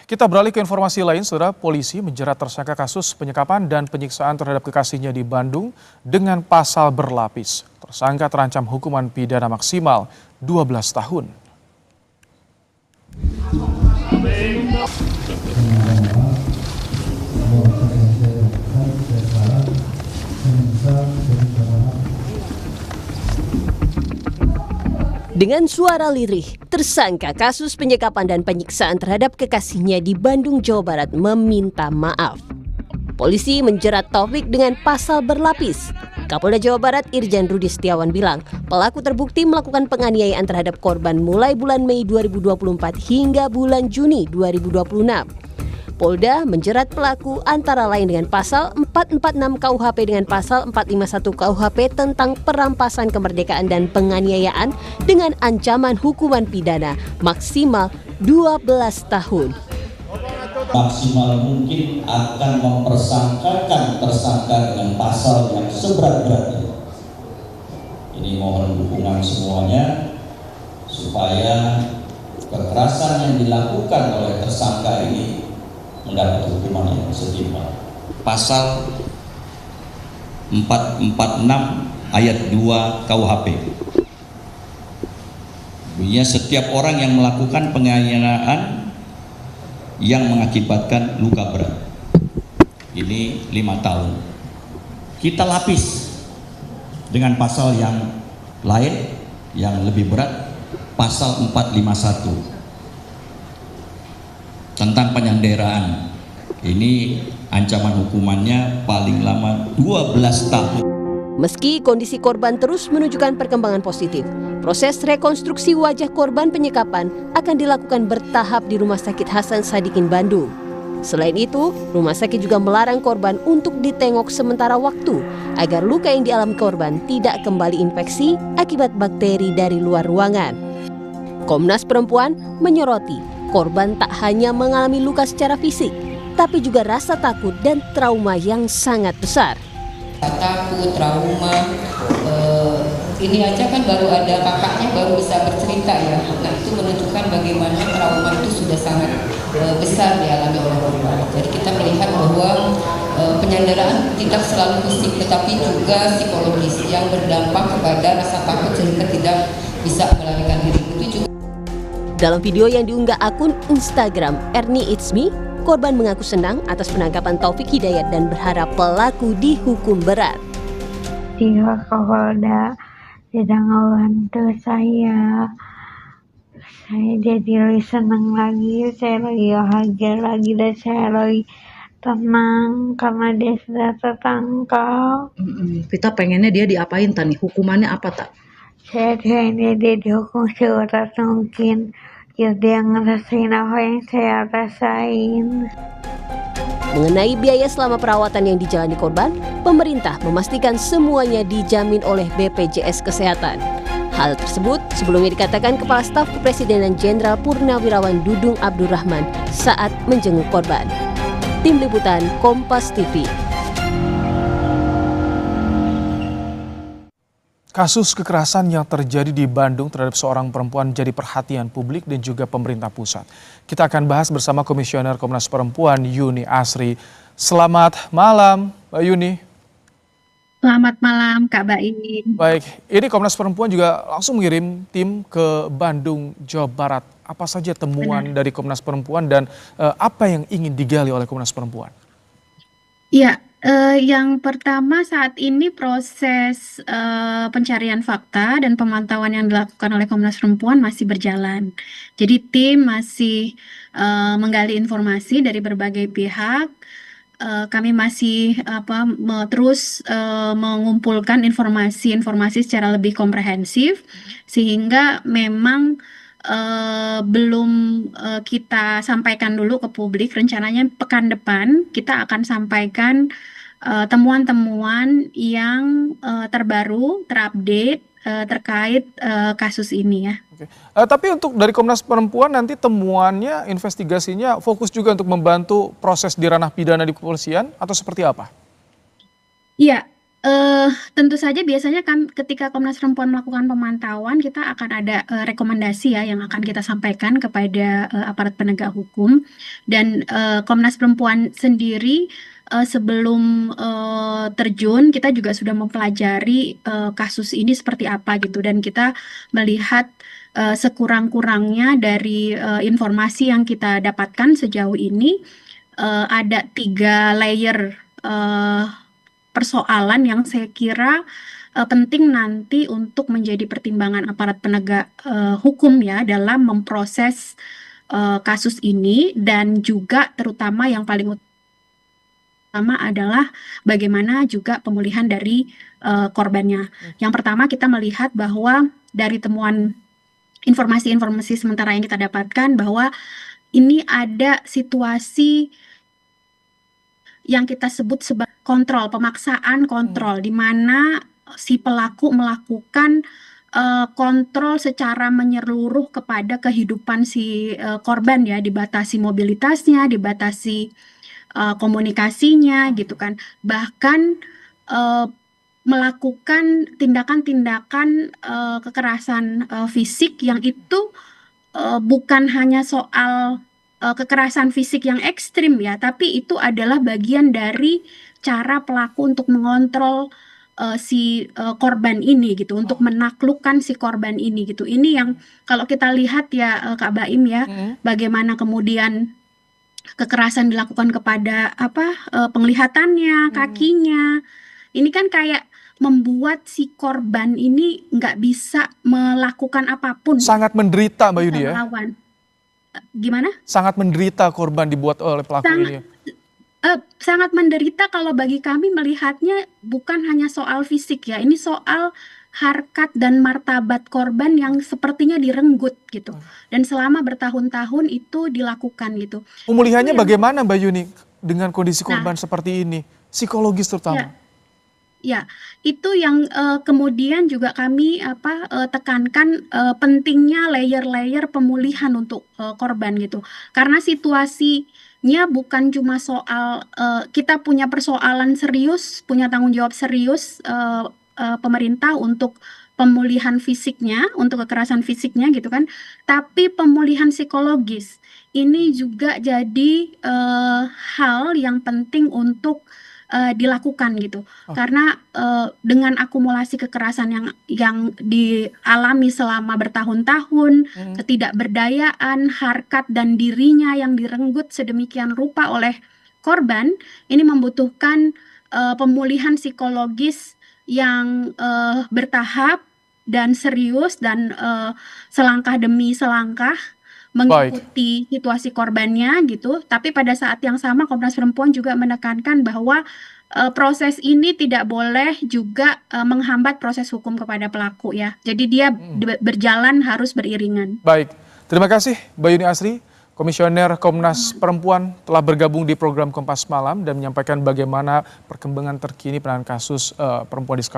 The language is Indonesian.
Kita beralih ke informasi lain, saudara. Polisi menjerat tersangka kasus penyekapan dan penyiksaan terhadap kekasihnya di Bandung dengan pasal berlapis. Tersangka terancam hukuman pidana maksimal 12 tahun. Dengan suara lirih, tersangka kasus penyekapan dan penyiksaan terhadap kekasihnya di Bandung, Jawa Barat meminta maaf. Polisi menjerat Taufik dengan pasal berlapis. Kapolda Jawa Barat Irjen Rudi Setiawan bilang, pelaku terbukti melakukan penganiayaan terhadap korban mulai bulan Mei 2024 hingga bulan Juni 2026. Polda menjerat pelaku antara lain dengan pasal 446 KUHP dengan pasal 451 KUHP tentang perampasan kemerdekaan dan penganiayaan dengan ancaman hukuman pidana maksimal 12 tahun. Maksimal mungkin akan mempersangkakan tersangka dengan pasal yang seberat-beratnya. Ini mohon dukungan semuanya supaya kekerasan yang dilakukan oleh tersangka ini mendapat hukuman yang setimpal. Pasal 446 ayat 2 KUHP. Bunyinya setiap orang yang melakukan penganiayaan yang mengakibatkan luka berat. Ini 5 tahun. Kita lapis dengan pasal yang lain yang lebih berat, pasal 451 tentang penyanderaan. Ini ancaman hukumannya paling lama 12 tahun. Meski kondisi korban terus menunjukkan perkembangan positif, proses rekonstruksi wajah korban penyekapan akan dilakukan bertahap di Rumah Sakit Hasan Sadikin Bandung. Selain itu, rumah sakit juga melarang korban untuk ditengok sementara waktu agar luka yang dialami korban tidak kembali infeksi akibat bakteri dari luar ruangan. Komnas Perempuan menyoroti korban tak hanya mengalami luka secara fisik, tapi juga rasa takut dan trauma yang sangat besar. Takut, trauma, ini aja kan baru ada kakaknya baru bisa bercerita ya. Nah itu menunjukkan bagaimana trauma itu sudah sangat besar dialami oleh korban. Jadi kita melihat bahwa penyanderaan tidak selalu fisik, tetapi juga psikologis yang berdampak kepada rasa takut sehingga tidak bisa melarikan diri. Itu juga. Dalam video yang diunggah akun Instagram Ernie It's Me, korban mengaku senang atas penangkapan Taufik Hidayat dan berharap pelaku dihukum berat. Dia Kapolda tidak ngebantu saya jadi lebih senang lagi, saya lebih bahagia lagi dan saya lebih tenang karena dia sudah tertangkap. Kita pengennya dia diapain Tani? Hukumannya apa tak? Saya pengennya dia dihukum seberat mungkin. Ya dia ngerasain apa yang saya rasain. Mengenai biaya selama perawatan yang dijalani korban, pemerintah memastikan semuanya dijamin oleh BPJS Kesehatan. Hal tersebut sebelumnya dikatakan Kepala Staf Kepresidenan Jenderal Purnawirawan Dudung Abdurrahman saat menjenguk korban. Tim Liputan Kompas TV. Kasus kekerasan yang terjadi di Bandung terhadap seorang perempuan menjadi perhatian publik dan juga pemerintah pusat. Kita akan bahas bersama Komisioner Komnas Perempuan Yuni Asri. Selamat malam, Mbak Yuni. Selamat malam, Kak Baim. Baik, ini Komnas Perempuan juga langsung mengirim tim ke Bandung, Jawa Barat. Apa saja temuan dari Komnas Perempuan dan apa yang ingin digali oleh Komnas Perempuan? Ya, yang pertama saat ini proses pencarian fakta dan pemantauan yang dilakukan oleh Komnas Perempuan masih berjalan. Jadi tim masih menggali informasi dari berbagai pihak. Kami masih terus mengumpulkan informasi-informasi secara lebih komprehensif sehingga memang belum kita sampaikan dulu ke publik. Rencananya pekan depan kita akan sampaikan temuan-temuan yang terbaru, terupdate terkait kasus ini ya. Oke. Tapi untuk dari Komnas Perempuan nanti temuannya, investigasinya fokus juga untuk membantu proses di ranah pidana di kepolisian atau seperti apa? Iya, Tentu saja biasanya kan ketika Komnas Perempuan melakukan pemantauan, kita akan ada rekomendasi ya yang akan kita sampaikan kepada aparat penegak hukum. Dan Komnas Perempuan sendiri sebelum terjun, kita juga sudah mempelajari kasus ini seperti apa gitu. Dan kita melihat sekurang-kurangnya dari informasi yang kita dapatkan sejauh ini, ada 3 layer persoalan yang saya kira penting nanti untuk menjadi pertimbangan aparat penegak hukum ya dalam memproses kasus ini, dan juga terutama yang paling utama adalah bagaimana juga pemulihan dari korbannya. Yang pertama, kita melihat bahwa dari temuan informasi-informasi sementara yang kita dapatkan bahwa ini ada situasi yang kita sebut sebagai kontrol, pemaksaan kontrol, di mana si pelaku melakukan kontrol secara menyeluruh kepada kehidupan si korban ya, dibatasi mobilitasnya, dibatasi komunikasinya gitu kan. Bahkan melakukan tindakan-tindakan kekerasan fisik yang itu bukan hanya soal kekerasan fisik yang ekstrim ya, tapi itu adalah bagian dari cara pelaku untuk mengontrol si korban ini gitu, untuk menaklukkan si korban ini gitu. Ini yang kalau kita lihat ya Kak Baim ya, bagaimana kemudian kekerasan dilakukan kepada penglihatannya, kakinya. Ini kan kayak membuat si korban ini nggak bisa melakukan apapun, Sangat menderita Mbak Yuni bisa ya? melawan. Gimana? Sangat menderita korban dibuat oleh pelaku ini. Sangat menderita kalau bagi kami melihatnya bukan hanya soal fisik ya, ini soal harkat dan martabat korban yang sepertinya direnggut gitu. Dan selama bertahun-tahun itu dilakukan gitu. Pemulihannya Itu yang- bagaimana Mbak Yuni dengan kondisi Nah, korban seperti ini? Psikologis terutama. ya, itu yang kemudian juga kami tekankan pentingnya layer-layer pemulihan untuk korban gitu. Karena situasinya bukan cuma soal kita punya persoalan serius, punya tanggung jawab serius pemerintah untuk pemulihan fisiknya, untuk kekerasan fisiknya gitu kan. Tapi pemulihan psikologis ini juga jadi hal yang penting untuk dilakukan gitu. Karena dengan akumulasi kekerasan yang dialami selama bertahun-tahun, ketidakberdayaan, harkat dan dirinya yang direnggut sedemikian rupa oleh korban, ini membutuhkan pemulihan psikologis yang bertahap dan serius dan selangkah demi selangkah mengikuti situasi korbannya gitu. Tapi pada saat yang sama Komnas Perempuan juga menekankan bahwa proses ini tidak boleh juga menghambat proses hukum kepada pelaku ya. Jadi dia berjalan harus beriringan. Baik, terima kasih Mbak Yuni Asri, Komisioner Komnas Perempuan telah bergabung di program Kompas Malam dan menyampaikan bagaimana perkembangan terkini penanganan kasus perempuan diskriminasi.